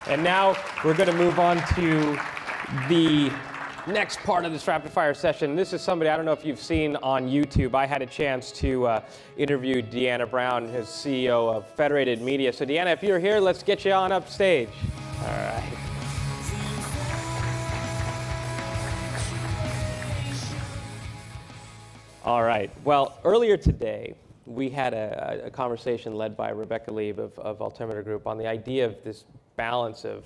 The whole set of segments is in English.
And now we're going to move on to the next part of this rapid fire session. This is somebody I don't know if you've seen on YouTube. I had a chance to interview Deanna Brown, who's CEO of Federated Media. So Deanna, if you're here, let's get you on up stage. All right. All right. Well, earlier today, we had a conversation led by Rebecca Lieb of Altimeter Group on the idea of this balance of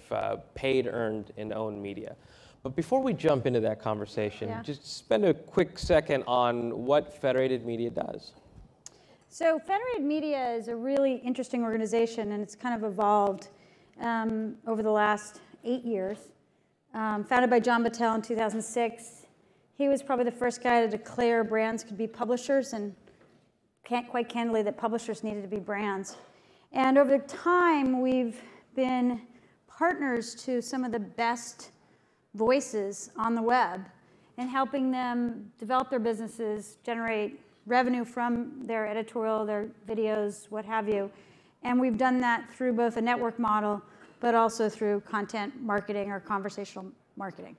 paid, earned, and owned media. But before we jump into that conversation, just spend a quick second on what Federated Media does. So Federated Media is a really interesting organization, and it's kind of evolved over the last 8 years. Founded by John Battelle in 2006. He was probably the first guy to declare brands could be publishers, and quite candidly that publishers needed to be brands. And over time, we've been partners to some of the best voices on the web and helping them develop their businesses, generate revenue from their editorial, their videos, what have you. And we've done that through both a network model, but also through content marketing or conversational marketing.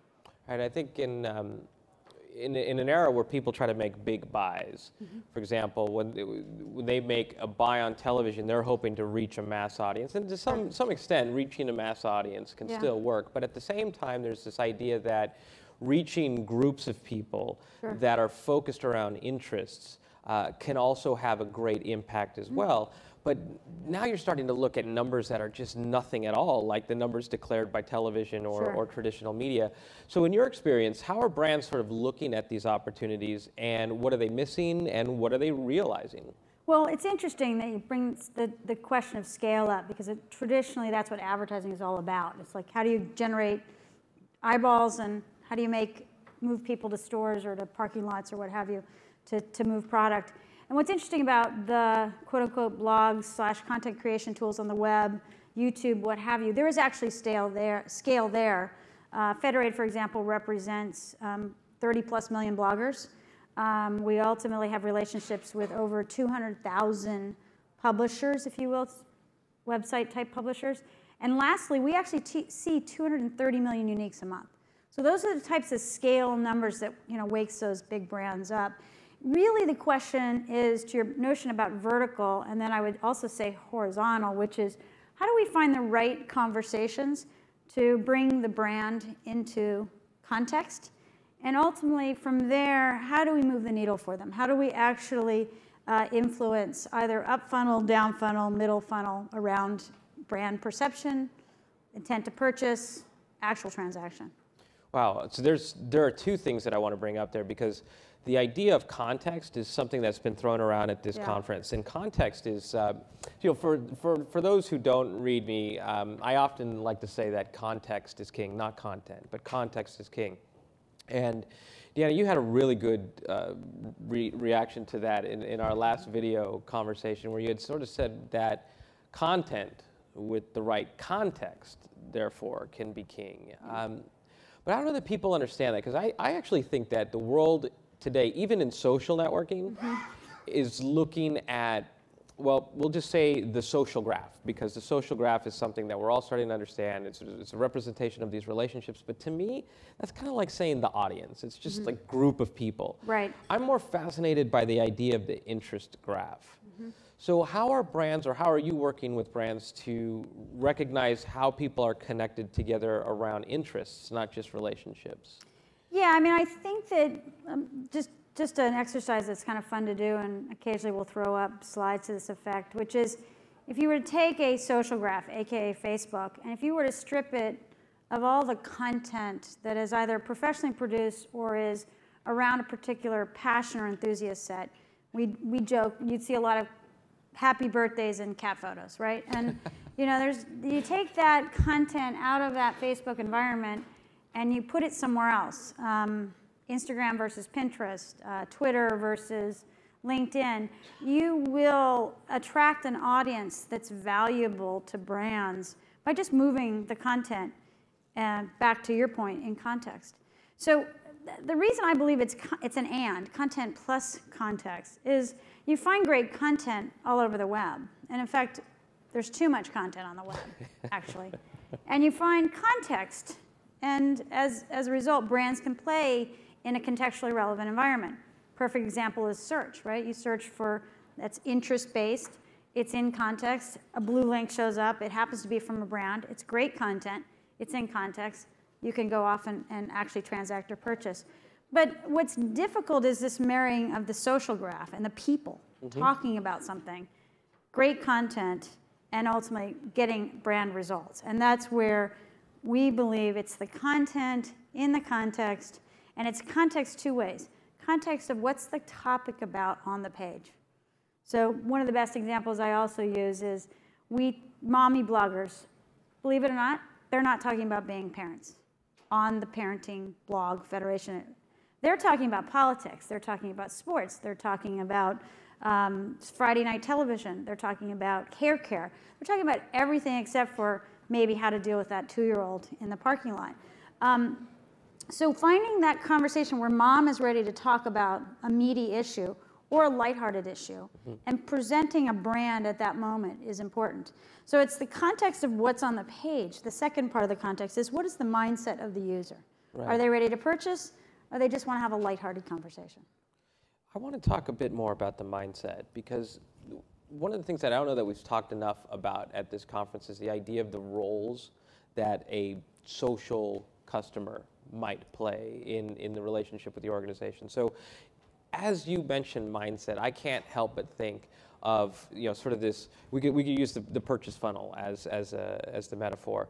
All right, I think in an era where people try to make big buys, for example, when they make a buy on television, they're hoping to reach a mass audience. And to some extent, reaching a mass audience can still work. But at the same time, there's this idea that reaching groups of people that are focused around interests can also have a great impact as well. But now you're starting to look at numbers that are just nothing at all, like the numbers declared by television or traditional media. So in your experience, how are brands sort of looking at these opportunities, and what are they missing, and what are they realizing? Well, it's interesting that you bring the question of scale up, because traditionally that's what advertising is all about. It's like, how do you generate eyeballs, and how do you move people to stores or to parking lots or what have you to move product. And what's interesting about the quote-unquote blogs / content creation tools on the web, YouTube, what have you, there is actually scale there. Federated, for example, represents 30+ million bloggers. We ultimately have relationships with over 200,000 publishers, if you will, website-type publishers. And lastly, we actually see 230 million uniques a month. So those are the types of scale numbers that wakes those big brands up. Really, the question is to your notion about vertical, and then I would also say horizontal, which is how do we find the right conversations to bring the brand into context? And ultimately, from there, how do we move the needle for them? How do we actually influence either up funnel, down funnel, middle funnel around brand perception, intent to purchase, actual transaction? Wow, so there are two things that I want to bring up there, because the idea of context is something that's been thrown around at this conference. And context is, for those who don't read me, I often like to say that context is king, not content, but context is king. And Deanna, you had a really good reaction to that in our last video conversation, where you had sort of said that content with the right context, therefore, can be king. But I don't know that people understand that, because I actually think that the world today, even in social networking, is looking at, well, we'll just say the social graph, because the social graph is something that we're all starting to understand. It's a representation of these relationships. But to me, that's kind of like saying the audience. It's just like group of people. Right. I'm more fascinated by the idea of the interest graph. So how are brands, or how are you working with brands to recognize how people are connected together around interests, not just relationships? Yeah, I mean, I think that just an exercise that's kind of fun to do, and occasionally we'll throw up slides to this effect, which is if you were to take a social graph, aka Facebook, and if you were to strip it of all the content that is either professionally produced or is around a particular passion or enthusiast set, we joke, you'd see a lot of happy birthdays and cat photos, right? And you take that content out of that Facebook environment and you put it somewhere else. Instagram versus Pinterest, Twitter versus LinkedIn, you will attract an audience that's valuable to brands by just moving the content back to your point in context. So the reason I believe it's an and, content plus context, is you find great content all over the web. And in fact, there's too much content on the web, actually. And you find context. And as a result, brands can play in a contextually relevant environment. Perfect example is search, right? You search for, that's interest-based. It's in context. A blue link shows up. It happens to be from a brand. It's great content. It's in context. You can go off and actually transact or purchase. But what's difficult is this marrying of the social graph and the people talking about something, great content, and ultimately getting brand results. And that's where we believe it's the content in the context, and it's context two ways. Context of what's the topic about on the page. So one of the best examples I also use is mommy bloggers, believe it or not, they're not talking about being parents on the parenting blog federation. They're talking about politics. They're talking about sports. They're talking about Friday night television. They're talking about hair care. They're talking about everything except for maybe how to deal with that 2-year-old in the parking lot. So finding that conversation where mom is ready to talk about a meaty issue or a lighthearted issue, and presenting a brand at that moment is important. So it's the context of what's on the page. The second part of the context is what is the mindset of the user? Right. Are they ready to purchase, or they just want to have a lighthearted conversation? I want to talk a bit more about the mindset, because one of the things that I don't know that we've talked enough about at this conference is the idea of the roles that a social customer might play in the relationship with the organization. So as you mentioned mindset, I can't help but think of, sort of this, we could use the purchase funnel as the metaphor.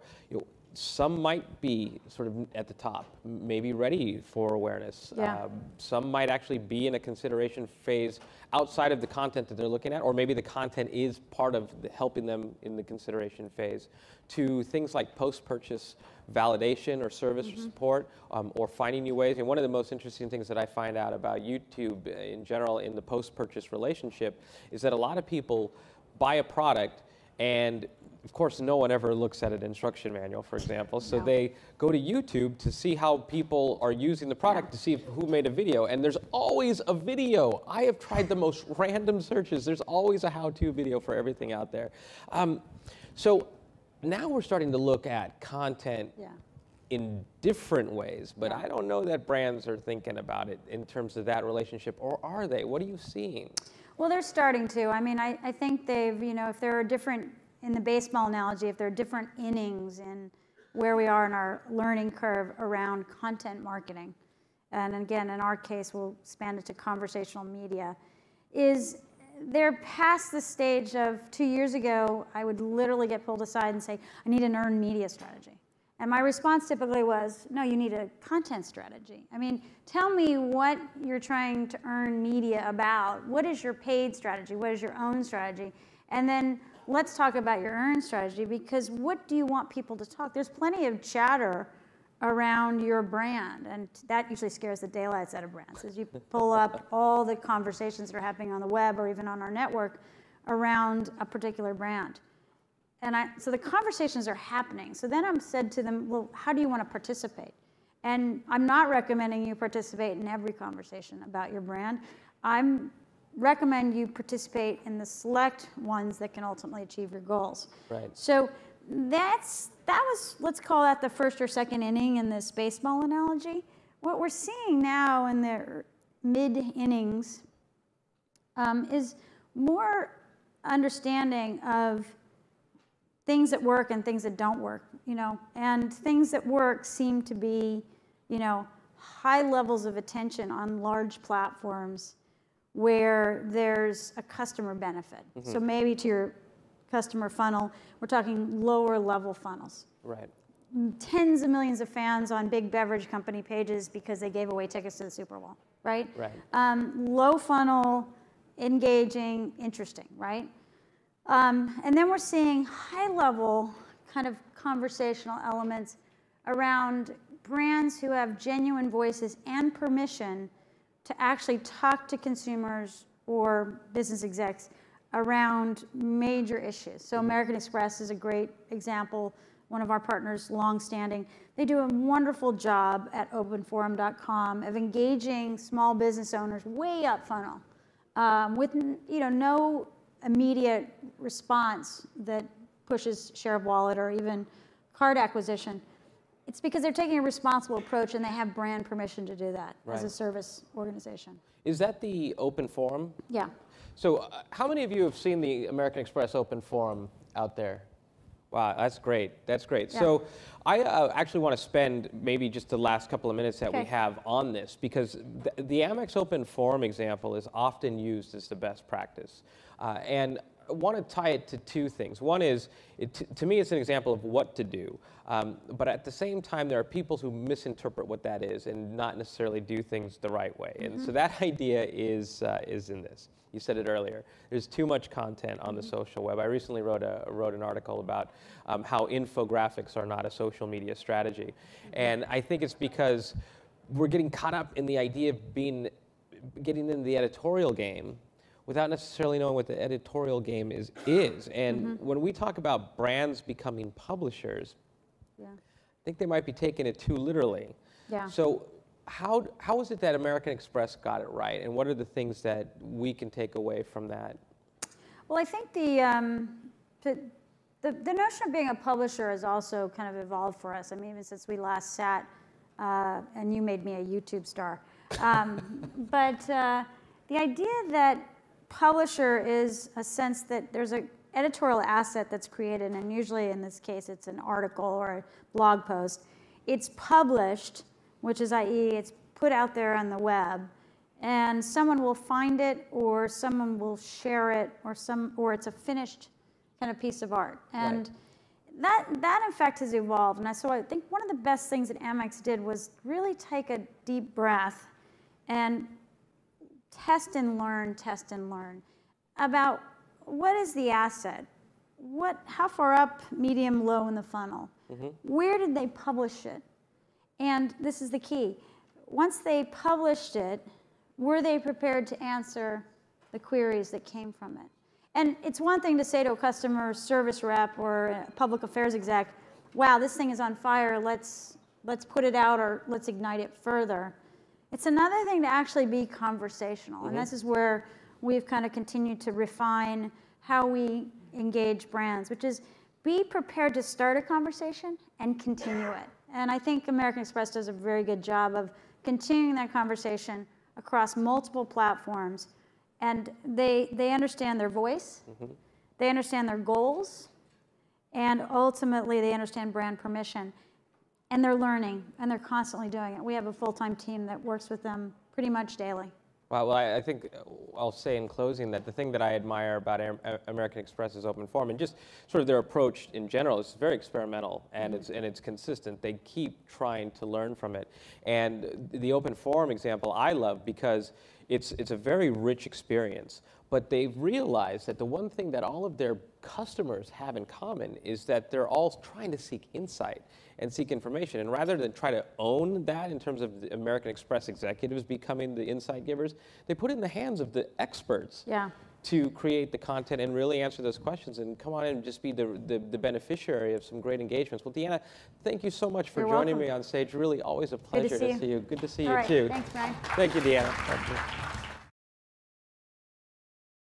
Some might be sort of at the top, maybe ready for awareness. Yeah. Some might actually be in a consideration phase outside of the content that they're looking at, or maybe the content is part of helping them in the consideration phase, to things like post-purchase validation or service or support, or finding new ways. And one of the most interesting things that I find out about YouTube in general in the post-purchase relationship is that a lot of people buy a product, and of course, no one ever looks at an instruction manual, for example. So they go to YouTube to see how people are using the product, to see who made a video. And there's always a video. I have tried the most random searches. There's always a how-to video for everything out there. So now we're starting to look at content in different ways. But I don't know that brands are thinking about it in terms of that relationship. Or are they? What are you seeing? Well, they're starting to. I mean, I think they've, if there are different, in the baseball analogy, if there are different innings in where we are in our learning curve around content marketing, and again, in our case, we'll expand it to conversational media, is they're past the stage of 2 years ago, I would literally get pulled aside and say, I need an earned media strategy. And my response typically was, no, you need a content strategy. I mean, tell me what you're trying to earn media about. What is your paid strategy? What is your own strategy? And then let's talk about your earned strategy, because what do you want people to talk? There's plenty of chatter around your brand, and that usually scares the daylights out of brands. As you pull up all the conversations that are happening on the web or even on our network around a particular brand. And so the conversations are happening. So then I'm said to them, well, how do you want to participate? And I'm not recommending you participate in every conversation about your brand. I'm recommend you participate in the select ones that can ultimately achieve your goals. Right. So that was, let's call that the first or second inning in this baseball analogy. What we're seeing now in the mid-innings is more understanding of things that work and things that don't work, and things that work seem to be, high levels of attention on large platforms where there's a customer benefit. So maybe to your customer funnel, we're talking lower level funnels. Right. Tens of millions of fans on big beverage company pages because they gave away tickets to the Super Bowl, right? Right. Low funnel, engaging, interesting, right? And then we're seeing high level kind of conversational elements around brands who have genuine voices and permission to actually talk to consumers or business execs around major issues. So American Express is a great example, one of our partners, longstanding. They do a wonderful job at openforum.com of engaging small business owners way up funnel with no immediate response that pushes share of wallet or even card acquisition, it's because they're taking a responsible approach and they have brand permission to do that as a service organization. Is that the open forum? Yeah. So how many of you have seen the American Express open forum out there? Wow, that's great. That's great. Yeah. So I actually want to spend maybe just the last couple of minutes that we have on this, because the Amex Open Forum example is often used as the best practice. And I want to tie it to two things. One is, to me, it's an example of what to do. But at the same time, there are people who misinterpret what that is and not necessarily do things the right way. And so that idea is in this. You said it earlier. There's too much content on the social web. I recently wrote an article about how infographics are not a social media strategy. And I think it's because we're getting caught up in the idea of getting into the editorial game without necessarily knowing what the editorial game is. And when we talk about brands becoming publishers, I think they might be taking it too literally. So how is it that American Express got it right, and what are the things that we can take away from that? Well, I think the notion of being a publisher has also kind of evolved for us. I mean, even since we last sat, and you made me a YouTube star. But the idea that publisher is a sense that there's an editorial asset that's created, and usually in this case it's an article or a blog post. It's published, which is i.e. it's put out there on the web, and someone will find it, or someone will share it, or it's a finished kind of piece of art. And that in fact has evolved. And so I think one of the best things that Amex did was really take a deep breath and test and learn about what is the asset, how far up, medium, low in the funnel, where did they publish it? And this is the key. Once they published it, were they prepared to answer the queries that came from it? And it's one thing to say to a customer service rep or a public affairs exec, wow, this thing is on fire, let's put it out, or let's ignite it further. It's another thing to actually be conversational. And this is where we've kind of continued to refine how we engage brands, which is be prepared to start a conversation and continue it. And I think American Express does a very good job of continuing that conversation across multiple platforms. And they understand their voice, they understand their goals, and ultimately they understand brand permission. And they're learning, and they're constantly doing it. We have a full-time team that works with them pretty much daily. Well, I think I'll say in closing that the thing that I admire about American Express's open forum, and just sort of their approach in general, is very experimental, and it's consistent. They keep trying to learn from it. And the open forum example I love because it's a very rich experience. But they've realized that the one thing that all of their customers have in common is that they're all trying to seek insight and seek information. And rather than try to own that in terms of the American Express executives becoming the insight givers, they put it in the hands of the experts to create the content and really answer those questions and come on in and just be the beneficiary of some great engagements. Well, Deanna, thank you so much for joining me on stage. Really always a pleasure to see you. Good to see you too. Thanks, Brian. Thank you, Deanna. Thank you.